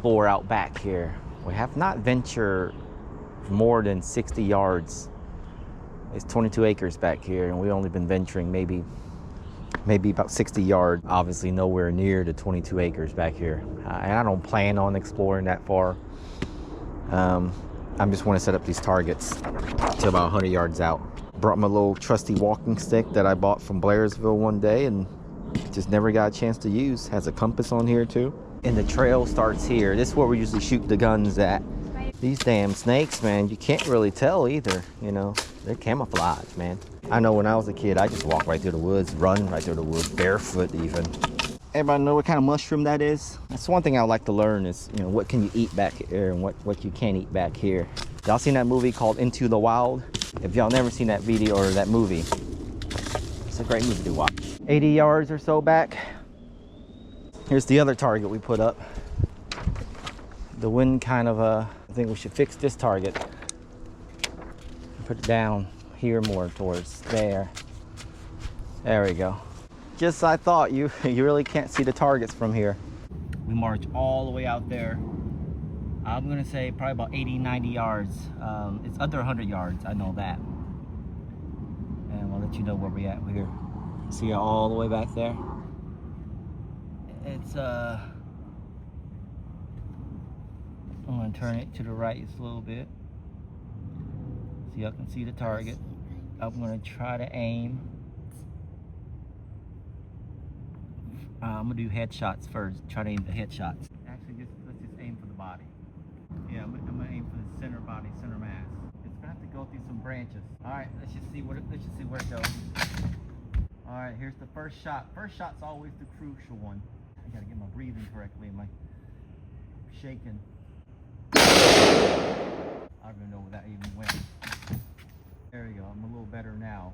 explore out back here. We have not ventured more than 60 yards. It's 22 acres back here, and we've only been venturing maybe about 60 yards. Obviously nowhere near the 22 acres back here. And I don't plan on exploring that far. I just want to set up these targets to about 100 yards out. Brought my little trusty walking stick that I bought from Blairsville one day and just never got a chance to use. Has a compass on here too. And the trail starts here. This is where we usually shoot the guns at. These damn snakes, man, you can't really tell either, you know. They're camouflage, man. I know when I was a kid, I just walked right through the woods, run right through the woods, barefoot even. Everybody know what kind of mushroom that is? That's one thing I would like to learn is, you know, what can you eat back here and what you can't eat back here. Y'all seen that movie called Into the Wild? If y'all never seen that video or that movie, it's a great movie to watch. 80 yards or so back. Here's the other target we put up. The wind kind of, I think we should fix this target. Put it down here more towards there. There we go. Just as I thought, you really can't see the targets from here. We march all the way out there. I'm gonna say probably about 80, 90 yards. It's under 100 yards, I know that. And I'll let you know where we at here. See all the way back there? It's, I'm gonna turn it to the right just a little bit. So y'all can see the target. I'm gonna try to aim. I'm gonna do headshots first. Try to aim the headshots. Actually, let's just aim for the body. Yeah, I'm gonna aim for the center body, center mass. It's gonna have to go through some branches. All right, let's just see where it goes. All right, here's the first shot. First shot's always the crucial one. I gotta get my breathing correctly. Am I shaking? I don't even know where that even went. There we go. I'm a little better now.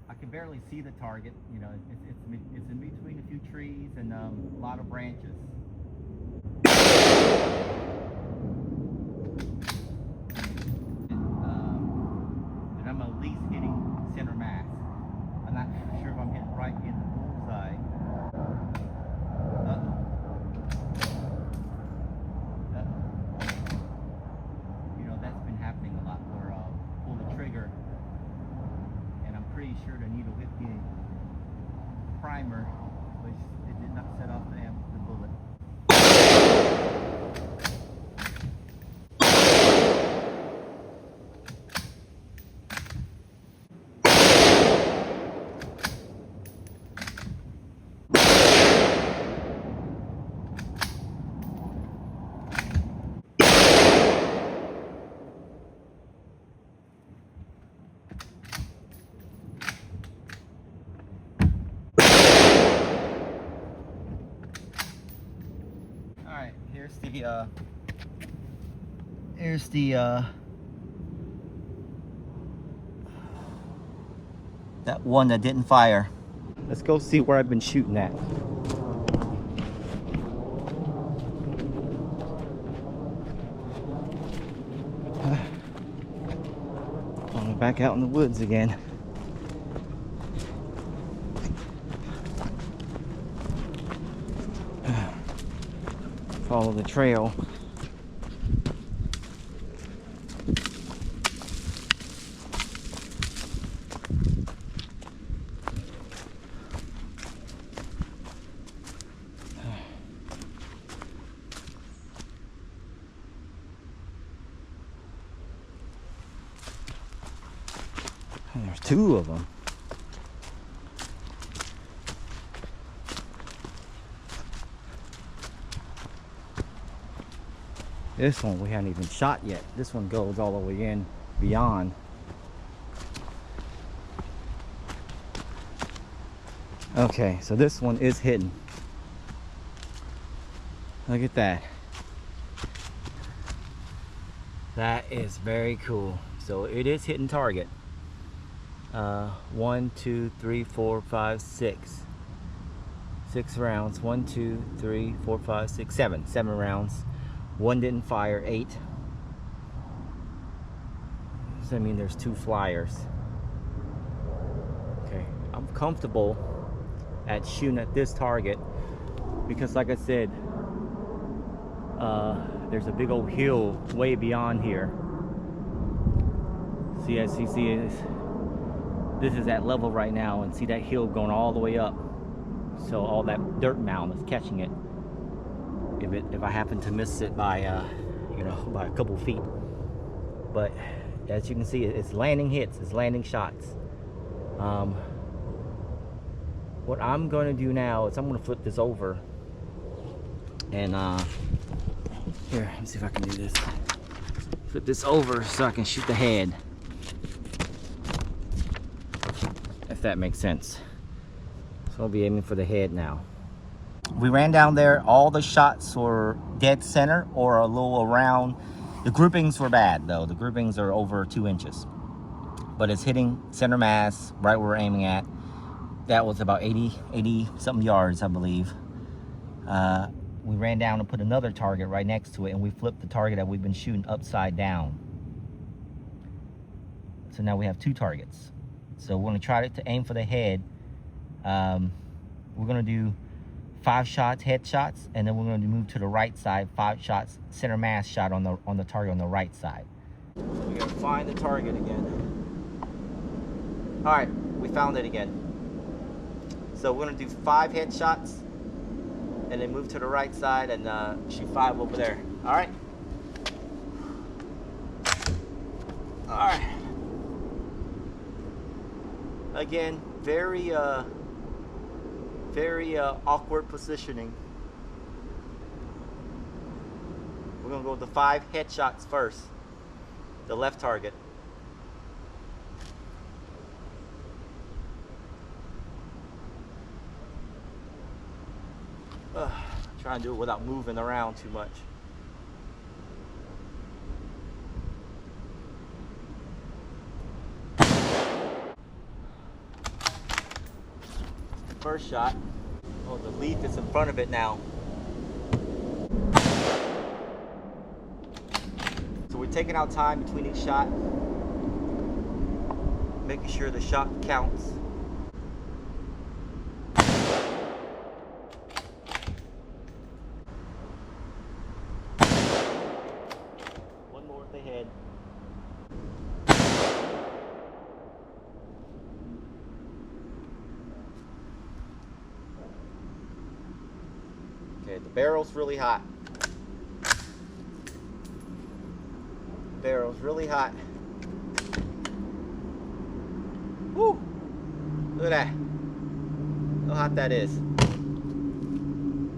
I can barely see the target. You know, it's in between a few trees and a lot of branches. And I'm at least hitting center mass. I'm not sure if I'm hitting right in the bullseye. You know, that's been happening a lot where I'll pull the trigger and I'm pretty sure the needle hit the primer, which it did not set off the bullet. Here's the that one that didn't fire. Let's go see where I've been shooting at. I'm back out in the woods again. Follow the trail. And there's two of them. This one we haven't even shot yet. This one goes all the way in beyond. Okay, so this one is hidden. Look at that. That is very cool. So it is hitting target. 1, 2, 3, 4, 5, 6. 6 rounds. 1, 2, 3, 4, 5, 6, 7. 7 rounds. One didn't fire. 8. So I mean there's 2 flyers. I'm comfortable at shooting at this target because, like I said, there's a big old hill way beyond here. See, as you see, this is at level right now, and see that hill going all the way up. So all that dirt mound is catching it. If I happen to miss it by you know, by a couple feet. But as you can see, it's landing hits, it's landing shots. What I'm going to do now is I'm going to flip this over, and here, let me see if I can do this. Flip this over so I can shoot the head, if that makes sense. So I'll be aiming for the head now. We ran down there, all the shots were dead center or a little around. The groupings were bad though. The groupings are over 2 inches. But it's hitting center mass, right where we're aiming at. That was about 80 something yards, I believe. We ran down and put another target right next to it, and we flipped the target that we've been shooting upside down. So now we have 2 targets. So we're gonna try to aim for the head. We're gonna do 5 shots, head shots, and then we're going to move to the right side, 5 shots, center mass shot on the target on the right side. We're going to find the target again. All right, we found it again. So we're going to do 5 head shots, and then move to the right side and shoot 5 over there. All right. All right. Again, very awkward positioning. We're gonna go with the 5 headshots first. The left target. Try and do it without moving around too much. First shot. Oh, the leaf is in front of it now. So we're taking out time between each shot, making sure the shot counts. One more with the head. Okay, the barrel's really hot. Barrel's really hot. Woo! Look at that. How hot that is.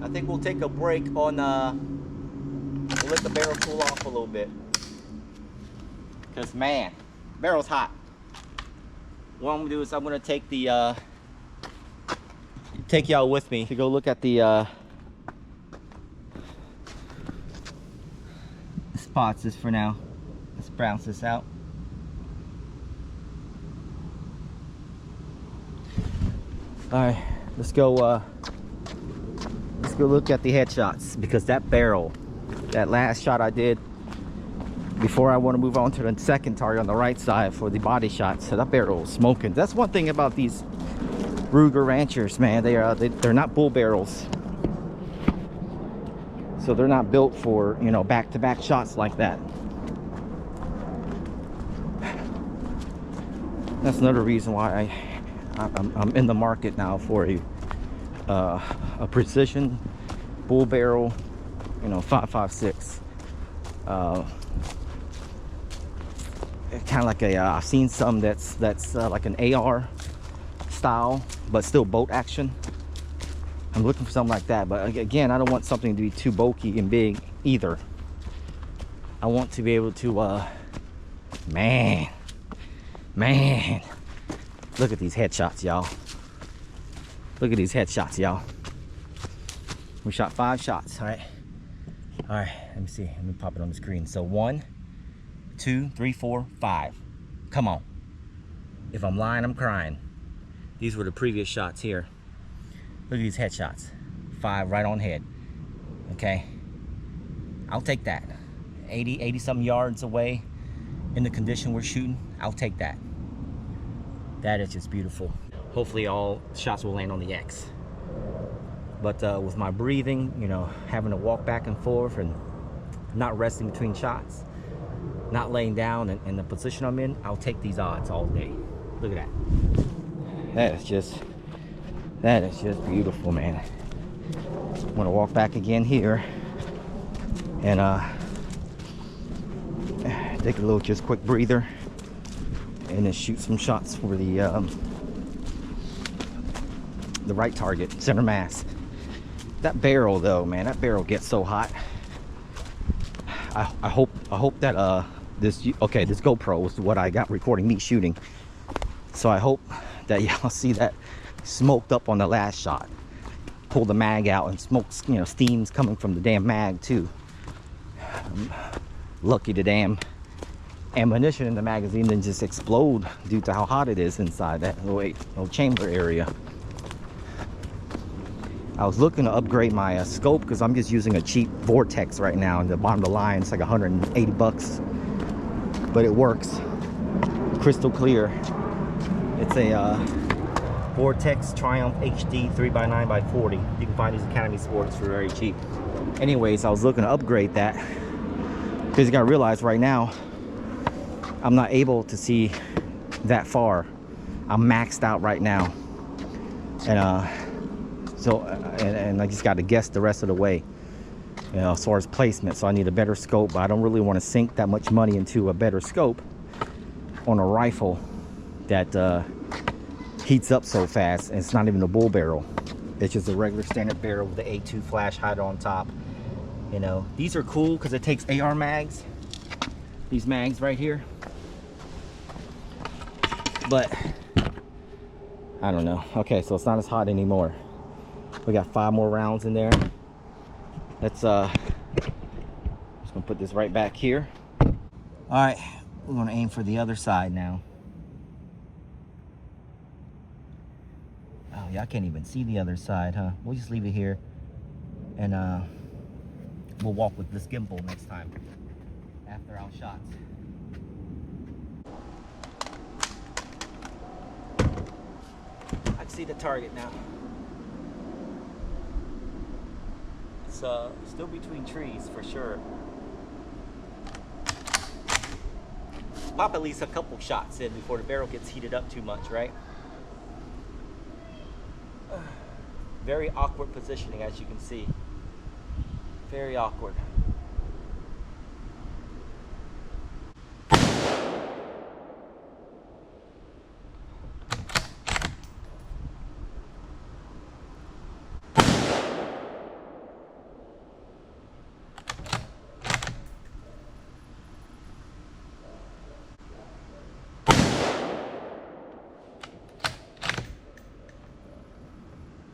I think we'll take a break on, we'll let the barrel cool off a little bit. Because, man, barrel's hot. What I'm going to do is I'm going to take the, take y'all with me to go look at the, spots just for now. Let's bounce this out. All right, let's go look at the headshots, because that barrel, that last shot I did before I want to move on to the second target on the right side for the body shot, so that barrel was smoking. That's one thing about these Ruger Ranchers, man. They're not bull barrels. So they're not built for, you know, back-to-back shots like that. That's another reason why I'm in the market now for a precision bull barrel, you know, 5.56. Kind of like a I've seen some that's like an AR style, but still boat action. I'm looking for something like that, but again, I don't want something to be too bulky and big either. I want to be able to, man, look at these headshots, y'all. Look at these headshots, y'all. We shot 5 shots, all right? All right, let me see, let me pop it on the screen. So 1, 2, 3, 4, 5. Come on. If I'm lying, I'm crying. These were the previous shots here. Look at these headshots. 5 right on head. Okay. I'll take that. 80 something yards away in the condition we're shooting. I'll take that. That is just beautiful. hopefully all shots will land on the X. But with my breathing, you know, having to walk back and forth and not resting between shots, not laying down in the position I'm in, I'll take these odds all day. Look at that. That is just beautiful, man. I'm gonna walk back again here and take a little just quick breather and then shoot some shots for the right target, center mass. That barrel though, man, that barrel gets so hot. I hope that this GoPro is what I got recording me shooting. So I hope that y'all see that smoked up on the last shot. Pull the mag out and smoke's, you know, steam's coming from the damn mag too. Lucky the damn ammunition in the magazine didn't just explode due to how hot it is inside that little chamber area. I was looking to upgrade my scope because I'm just using a cheap Vortex right now, and the bottom of the line it's like 180 bucks, but it works crystal clear. It's a Vortex Triumph HD 3x9x40. You can find these Academy Sports for very cheap. Anyways, I was looking to upgrade that because you gotta realize right now I'm not able to see that far. I'm maxed out right now, and and I just got to guess the rest of the way, you know, as far as placement. So I need a better scope, but I don't really want to sink that much money into a better scope on a rifle that heats up so fast. And it's not even a bull barrel, it's just a regular standard barrel with the A2 flash hider on top. You know, these are cool because it takes AR mags, these mags right here, but I don't know. Okay, so it's not as hot anymore. We got 5 more rounds in there. Let's just gonna put this right back here. All right, we're gonna aim for the other side now. Oh yeah, I can't even see the other side, huh? We'll just leave it here, and we'll walk with this gimbal next time after our shots. I can see the target now. It's still between trees for sure. Pop at least a couple shots in before the barrel gets heated up too much, right? Very awkward positioning, as you can see. Very awkward.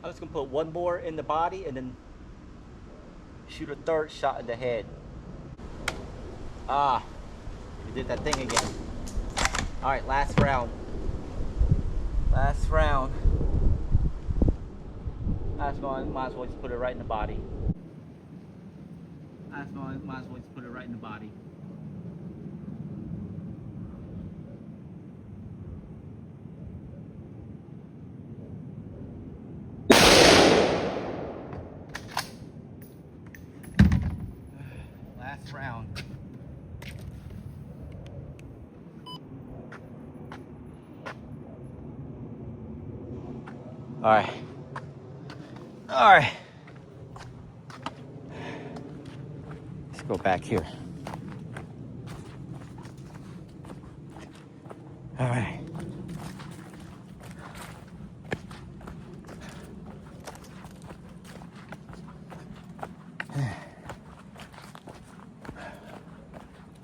I'm just gonna put one more in the body and then shoot a third shot in the head. Ah, we did that thing again. All right, last round. Last round. Might as well just put it right in the body. Might as well just put it right in the body. Last round. All right. All right. Let's go back here. All right.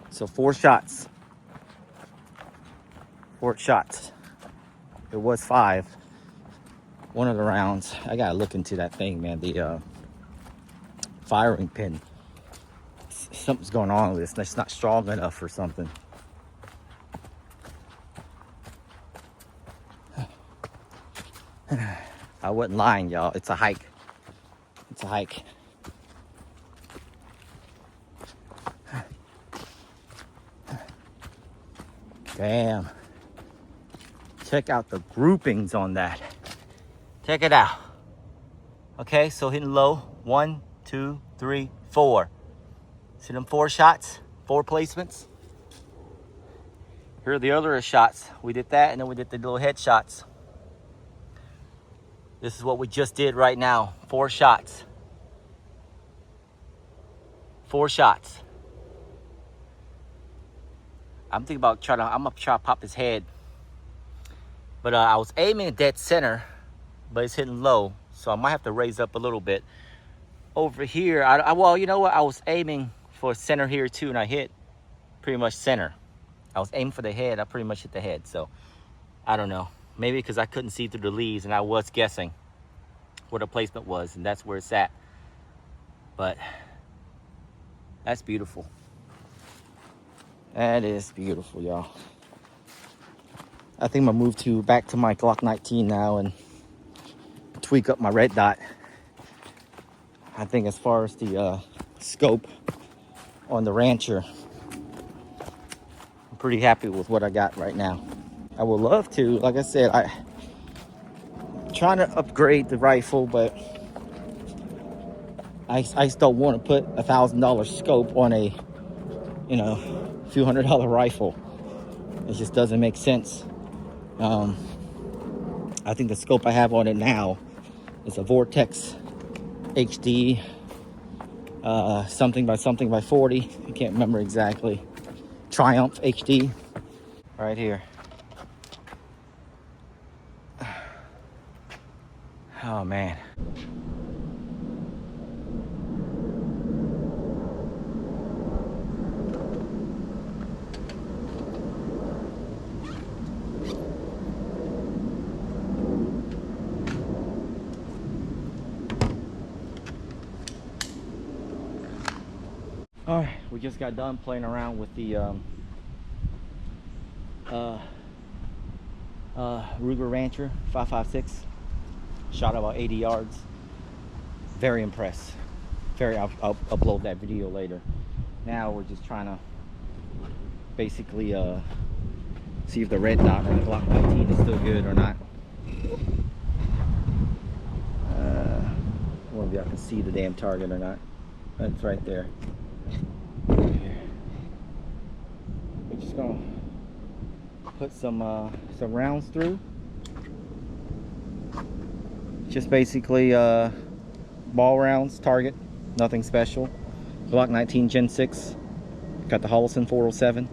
So 4 shots. 4 shots. It was 5. One of the rounds, I gotta look into that thing, man. The firing pin. Something's going on with this. It's not strong enough or something. I wasn't lying, y'all. It's a hike. It's a hike. Damn. Check out the groupings on that. Check it out. Okay, so hitting low. 1, 2, 3, 4. See them 4 shots, 4 placements. Here are the other shots. We did that, and then we did the little head shots. This is what we just did right now. 4 shots. 4 shots. I'm thinking about I'm gonna try to pop his head. But I was aiming at dead center, but it's hitting low. So I might have to raise up a little bit. Over here, well, you know what? I was aiming for center here too, and I hit pretty much center. I was aiming for the head. I pretty much hit the head. So I don't know. Maybe because I couldn't see through the leaves, and I was guessing where the placement was, and that's where it's at. But that's beautiful. That is beautiful, y'all. I think I'm gonna move back to my Glock 19 now and tweak up my red dot. I think as far as the scope on the Rancher, I'm pretty happy with what I got right now. I would love to, like I said, I'm trying to upgrade the rifle, but I just don't want to put $1,000 scope on a, few $100 rifle. It just doesn't make sense. I think the scope I have on it now is a Vortex HD something by 40. I can't remember exactly. Triumph HD right here. Oh man. All right, we just got done playing around with the Ruger Rancher 5.56. Shot about 80 yards. Very impressed. I'll upload that video later. Now we're just trying to basically see if the red dot on the Glock 19 is still good or not. I wonder if y'all can see the damn target or not. It's right there. Here. We're just gonna put some rounds through. Just basically ball rounds, target, nothing special. Glock 19 Gen 6. Got the Hollison 407.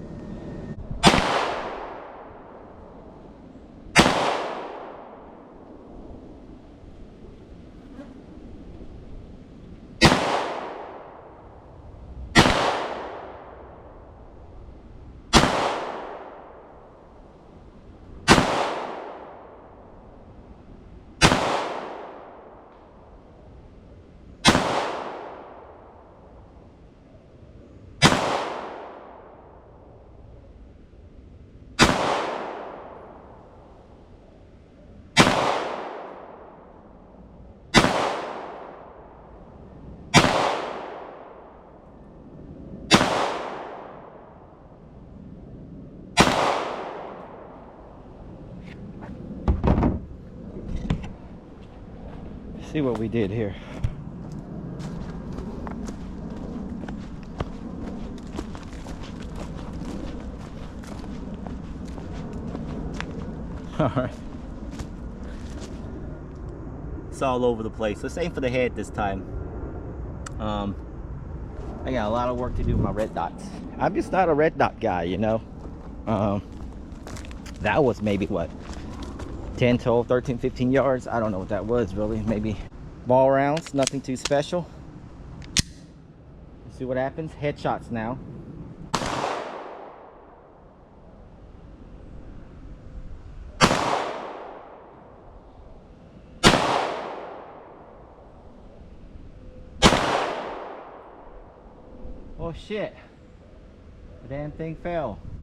See what we did here. All right. It's all over the place. Let's aim for the head this time. I got a lot of work to do with my red dots. I'm just not a red dot guy, That was maybe what? 10, 12, 13, 15 yards. I don't know what that was really. Maybe ball rounds, nothing too special. Let's see what happens. Headshots now. Oh shit. The damn thing fell.